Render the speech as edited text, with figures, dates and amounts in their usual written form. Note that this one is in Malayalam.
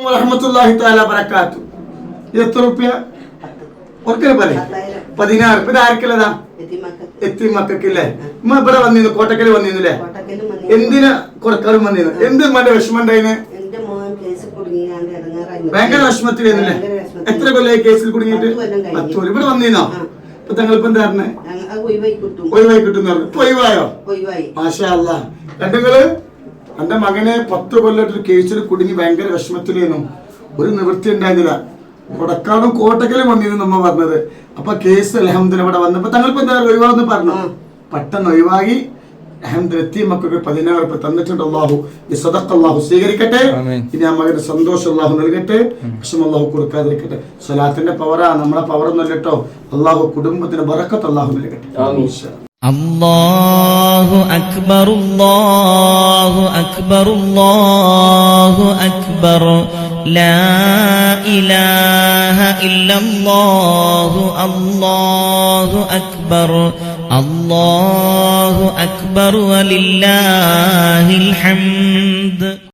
വറഹ്മത്തുള്ളാഹി തആല ബറകാത്തു. എത്ര റുപ്യ? ഓർക്കേ പോലെ 16. ഇത് ആർക്കുള്ളതാ? എത്തി മക്കൾക്കില്ലേ? ഉമ്മ ഇവിടെ വന്നിരുന്നു, കോട്ടക്കല് വന്നിരുന്നില്ലേ? എന്തിനാ കൊടുക്കാനും വന്നിരുന്നു? എന്ത് ഉമ്മന്റെ വിഷമം ഉണ്ടായിന്? ഭയങ്കര വിഷമത്തിലായിരുന്നില്ലേ? എത്ര കൊല്ലായി കേസിൽ കുടുങ്ങിയിട്ട്? 10 കൊല്ലം. ഇവിടെ വന്നിരുന്നോ? ഇപ്പൊ തങ്ങളിപ്പോ എന്താ പറഞ്ഞേ? ഒഴിവായി കിട്ടും. ഒഴിവായോ? മാഷാ അല്ലാഹ്. രണ്ടുങ്ങള് എന്റെ മകനെ 10 കൊല്ലമായിട്ട് കേസിൽ കുടുങ്ങി ഭയങ്കര വിഷമത്തിലായിരുന്നു. ഒരു നിവൃത്തി ഉണ്ടായിരുന്നില്ല. കൊടക്കാടും കോട്ടക്കലും വന്നിരുന്നു നമ്മ പറഞ്ഞത്. അപ്പൊ കേസ് അൽഹംദുലില്ലാഹ് ഇവിടെ വന്നപ്പോ തങ്ങളിപ്പോ എന്താ ഒഴിവാന്ന് പറഞ്ഞു. പെട്ടെന്ന് ഒഴിവായി അൽഹംദുലില്ലാഹ് എത്തിയ മക്കൾക്ക് 16 രൂപ തന്നിട്ടുണ്ട്. അല്ലാഹു ഈ സദഖ അല്ലാഹു സ്വീകരിക്കട്ടെ. ഇനി ആ മകന് സന്തോഷം അല്ലാഹു നൽകട്ടെ, വിഷമം അല്ലാഹു കൊടുക്കാതിരിക്കട്ടെ. സ്വലാത്തിന്റെ പവറാ, നമ്മളെ പവറൊന്നും അല്ല കേട്ടോ. അല്ലാഹു കുടുംബത്തിന് ബറക്കത്ത് അല്ലാഹു നൽകട്ടെ. അല്ലാഹു അക്ബർ അല്ലാഹു അക്ബർ അല്ലാഹു അക്ബർ ലാ ഇലാഹ ഇല്ലല്ലാഹു അല്ലാഹു അക്ബർ അല്ലാഹു അക്ബർ വലില്ലാഹിൽ ഹംദ്.